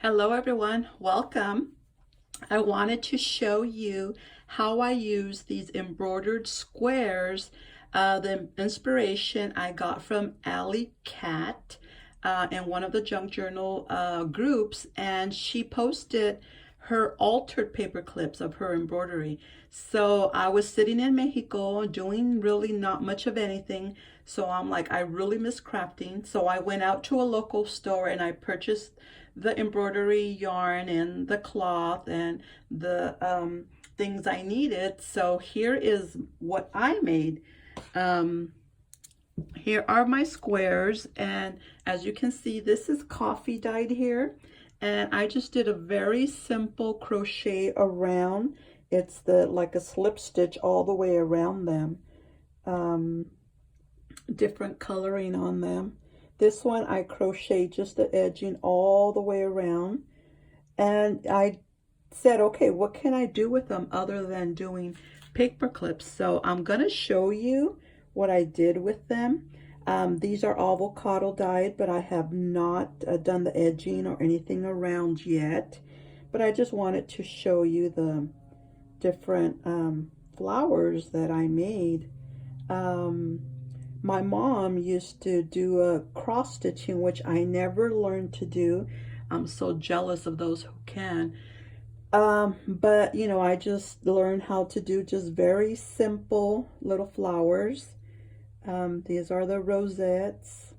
Hello everyone, welcome. I wanted to show you how I use these embroidered squares. The inspiration I got from Alley Cat in one of the junk journal groups, and she posted her altered paper clips of her embroidery. So I was sitting in Mexico doing really not much of anything. So I'm like, I really miss crafting. So I went out to a local store and I purchased the embroidery yarn and the cloth and the things I needed. So here is what I made. Here are my squares, and as you can see, this is coffee dyed here, and I just did a very simple crochet around. It's like a slip stitch all the way around them. Different coloring on them. This one I crochet just the edging all the way around, and I said, okay, what can I do with them other than doing paper clips? So I'm gonna show you what I did with them. These are avocado dyed, but I have not done the edging or anything around yet, but I just wanted to show you the different flowers that I made. My mom used to do a cross stitching, which I never learned to do. I'm so jealous of those who can. But you know, I just learned how to do just very simple little flowers. These are the rosettes.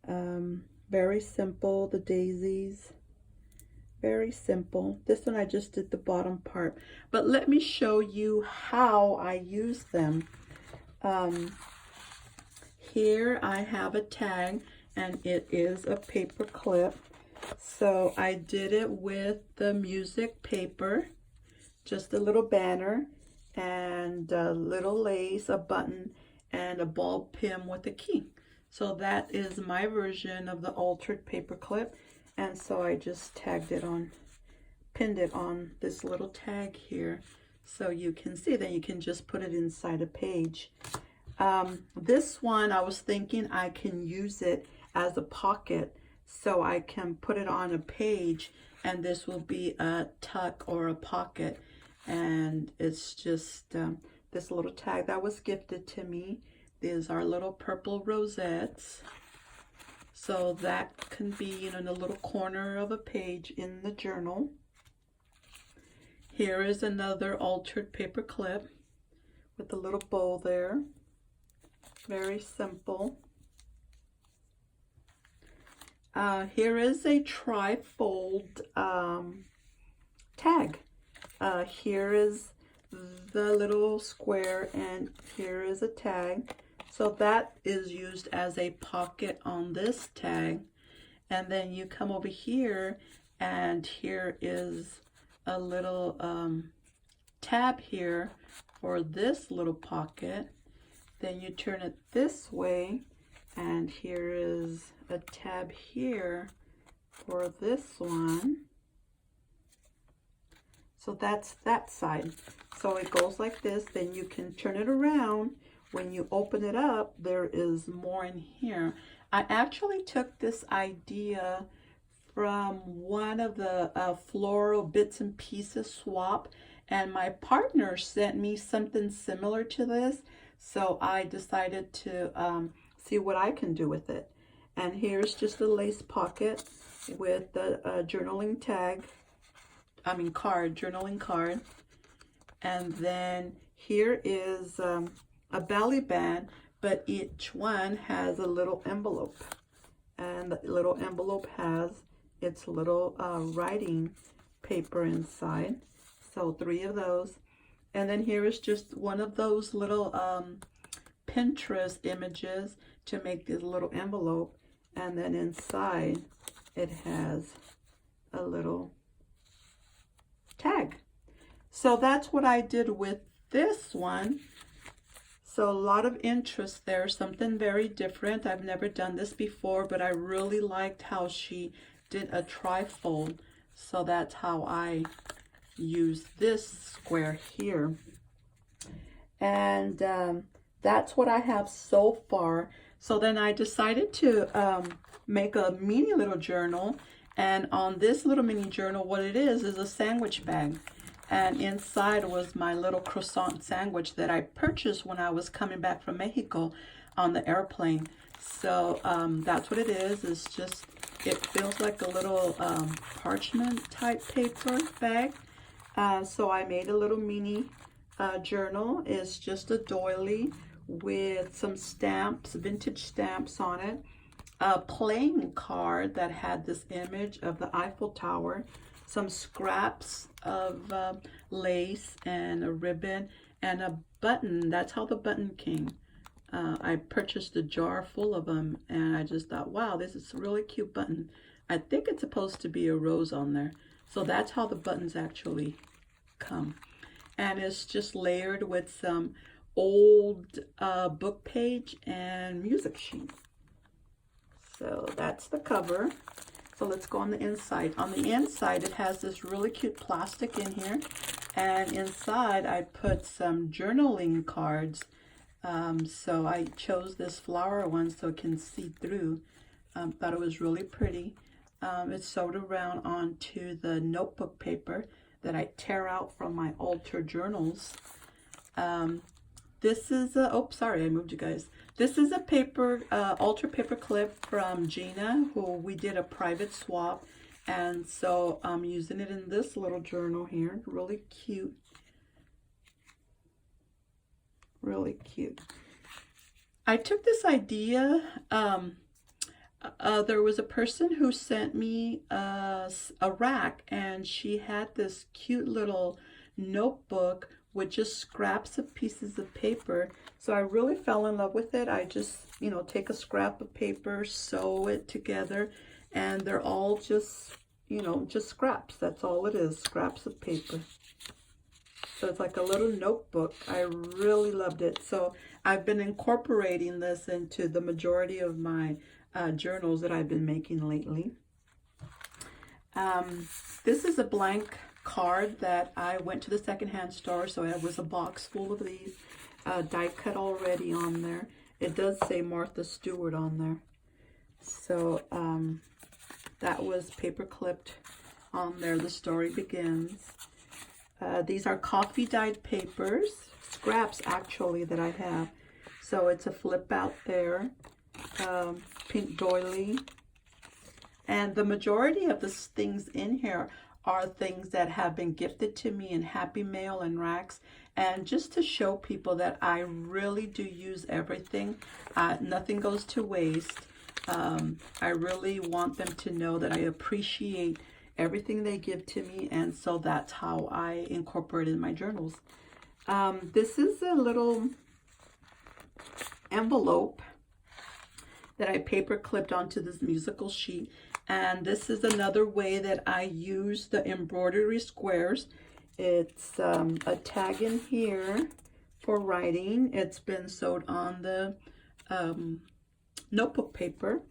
Very simple, the daisies. Very simple. This one I just did the bottom part. But let me show you how I use them. Here I have a tag, and it is a paper clip. So I did it with the music paper, just a little banner and a little lace, a button, and a ball pin with a key. So that is my version of the altered paper clip. And so I just tagged it on, pinned it on this little tag here, so you can see that you can just put it inside a page. This one, I was thinking I can use it as a pocket, so I can put it on a page, and this will be a tuck or a pocket. And it's just this little tag that was gifted to me. These are little purple rosettes. So that can be, you know, in a little corner of a page in the journal. Here is another altered paper clip with a little bow there. Very simple. Here is a tri-fold tag. Here is the little square, and here is a tag. So that is used as a pocket on this tag. And then you come over here, and here is a little tab here for this little pocket. Then you turn it this way, and here is a tab here for this one. So that's that side. So it goes like this. Then you can turn it around. When you open it up, there is more in here. I actually took this idea from one of the floral bits and pieces swap, and my partner sent me something similar to this. So I decided to see what I can do with it. And here's just a lace pocket with the journaling tag. Journaling card. And then here is a belly band, but each one has a little envelope. And the little envelope has its little writing paper inside. So 3 of those. And then here is just one of those little Pinterest images to make this little envelope. And then inside it has a little tag. So that's what I did with this one. So a lot of interest there, something very different. I've never done this before, but I really liked how she did a tri-fold. So that's how I use this square here. And that's what I have so far. So then I decided to make a mini little journal, And on this little mini journal, what it is a sandwich bag. And inside was my little croissant sandwich that I purchased when I was coming back from Mexico on the airplane. So that's what it is. It's just, it feels like a little parchment type paper bag. So I made a little mini journal. It's just a doily with some stamps, vintage stamps on it. A playing card that had this image of the Eiffel Tower, some scraps of lace and a ribbon and a button. That's how the button came. I purchased a jar full of them and I just thought, wow, this is a really cute button. I think it's supposed to be a rose on there. So that's how the buttons actually come. And it's just layered with some old book page and music sheet. So that's the cover. So let's go on the inside. On the inside, it has this really cute plastic in here. And inside, I put some journaling cards. So I chose this flower one so it can see through. Thought it was really pretty. It's sewed around onto the notebook paper that I tear out from my altar journals. This is a, oh, sorry, I moved you guys. This is a paper, altar paper clip from Gina, who we did a private swap. And so I'm using it in this little journal here. Really cute. Really cute. I took this idea, there was a person who sent me a rack, and she had this cute little notebook with just scraps of pieces of paper. So I really fell in love with it. I just, you know, take a scrap of paper, sew it together, and they're all just, you know, just scraps. That's all it is, scraps of paper. So it's like a little notebook. I really loved it. So I've been incorporating this into the majority of my journals that I've been making lately. This is a blank card that I went to the secondhand store, so it was a box full of these die cut already on there. It does say Martha Stewart on there. So that was paper clipped on there. The story begins. These are coffee dyed papers, scraps actually that I have. So it's a flip out there, pink doily. And the majority of the things in here are things that have been gifted to me in Happy Mail and racks. And just to show people that I really do use everything. Nothing goes to waste. I really want them to know that I appreciate everything they give to me, and so that's how I incorporate in my journals. This is a little envelope that I paper clipped onto this musical sheet, and this is another way that I use the embroidery squares. It's a tag in here for writing. It's been sewed on the notebook paper.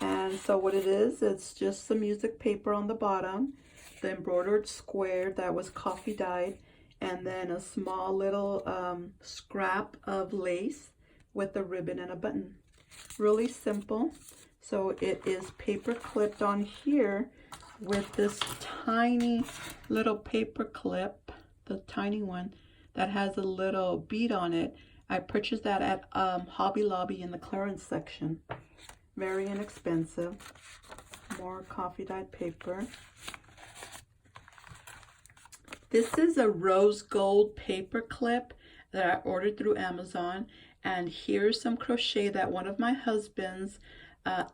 And so what it is, it's just some music paper on the bottom, the embroidered square that was coffee dyed, and then a small little scrap of lace with a ribbon and a button. Really simple. So it is paper clipped on here with this tiny little paper clip, the tiny one that has a little bead on it. I purchased that at Hobby Lobby in the clearance section. Very inexpensive. More coffee dyed paper. This is a rose gold paper clip that I ordered through Amazon. And here's some crochet that one of my husband's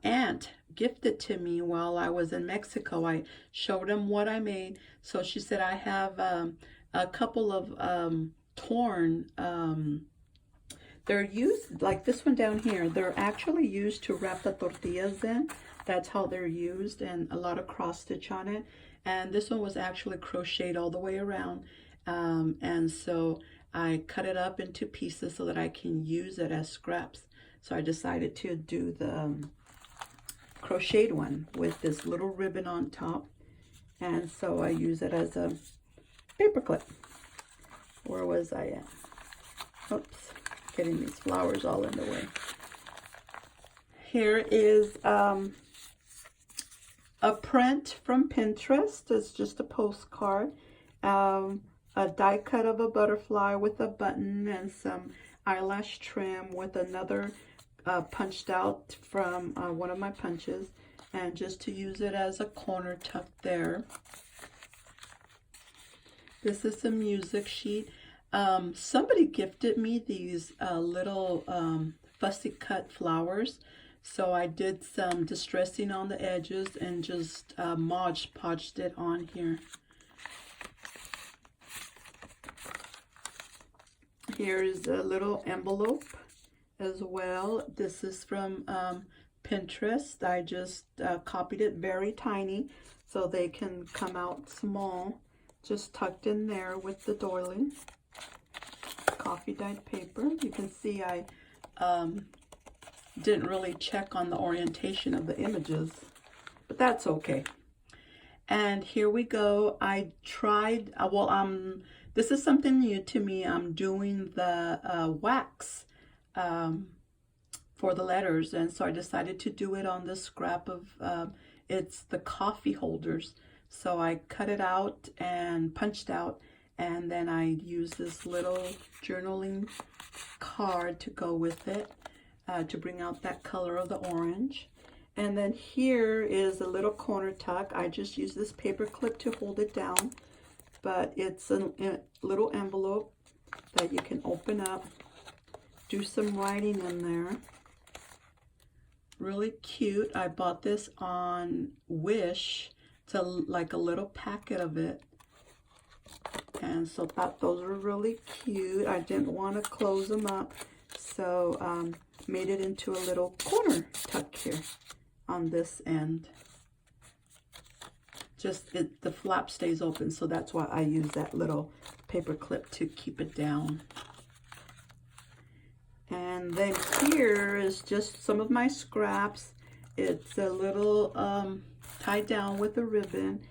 aunt gifted to me while I was in Mexico. I showed him what I made. So she said I have a couple of torn they're used, like this one down here, they're actually used to wrap the tortillas in. That's how they're used, and a lot of cross stitch on it. And this one was actually crocheted all the way around. And so I cut it up into pieces so that I can use it as scraps. So I decided to do the crocheted one with this little ribbon on top. And so I use it as a paper clip. Where was I at? Oops. Getting these flowers all in the way. Here is a a print from Pinterest. It's just a postcard. A die cut of a butterfly with a button and some eyelash trim with another punched out from one of my punches, and just to use it as a corner tuck there. This is a music sheet. Somebody gifted me these little fussy cut flowers, so I did some distressing on the edges and just Mod Podged it on here. Here is a little envelope as well. This is from Pinterest. I just copied it very tiny so they can come out small. Just tucked in there with the doily. Coffee dyed paper. You can see I didn't really check on the orientation of the images, but that's okay. And here we go. I tried, this is something new to me. I'm doing the wax for the letters, and so I decided to do it on this scrap of, it's the coffee holders. So I cut it out and punched out, and then I used this little journaling card to go with it to bring out that color of the orange. And then here is a little corner tuck. I just use this paper clip to hold it down, but it's a little envelope that you can open up, do some writing in there. Really cute. I bought this on Wish. It's like a little packet of it, and so thought those were really cute. I didn't want to close them up, so made it into a little corner tuck here on this end. Just the flap stays open, so that's why I use that little paper clip to keep it down. And then here is just some of my scraps. It's a little tied down with a ribbon.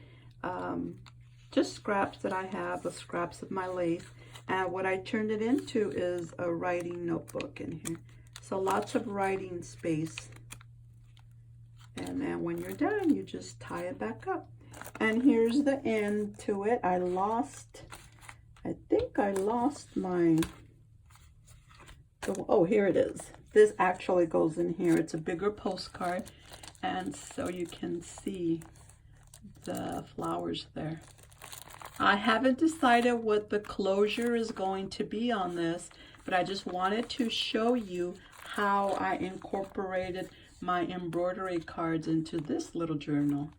Just scraps that I have, the scraps of my lace. And what I turned it into is a writing notebook in here. So lots of writing space. And then when you're done, you just tie it back up. And here's the end to it. I think I lost my, oh, here it is. This actually goes in here. It's a bigger postcard, and so you can see the flowers there. I haven't decided what the closure is going to be on this, but I just wanted to show you how I incorporated my embroidery cards into this little journal.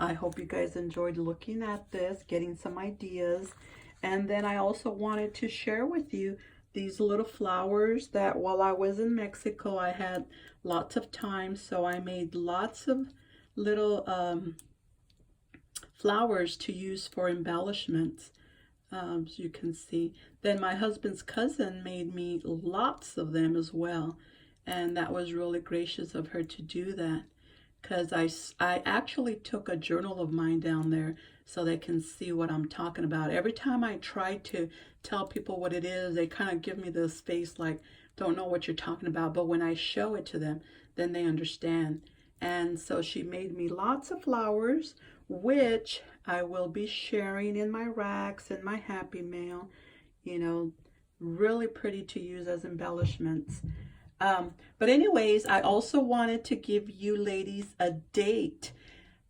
I hope you guys enjoyed looking at this, getting some ideas. And then I also wanted to share with you these little flowers that while I was in Mexico, I had lots of time. So I made lots of little flowers to use for embellishments, as you can see. Then my husband's cousin made me lots of them as well. And that was really gracious of her to do that, because I actually took a journal of mine down there so they can see what I'm talking about. Every time I try to tell people what it is, they kind of give me this face like, don't know what you're talking about. But when I show it to them, then they understand. And so she made me lots of flowers, which I will be sharing in my racks and my Happy Mail. You know, really pretty to use as embellishments. But anyways, I also wanted to give you ladies a date.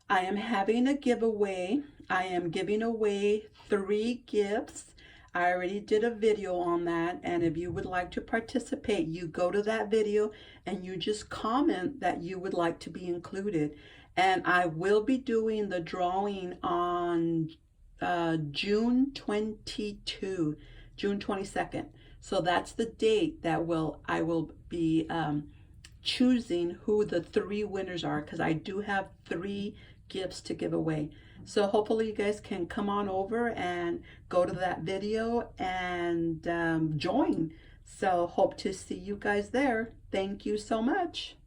I am having a giveaway. I am giving away 3 gifts. I already did a video on that, and if you would like to participate, you go to that video and you just comment that you would like to be included. And I will be doing the drawing on June 22, June 22nd. So that's the date that I will be choosing who the 3 winners are, because I do have 3 gifts to give away. So hopefully you guys can come on over and go to that video and join. So hope to see you guys there. Thank you so much.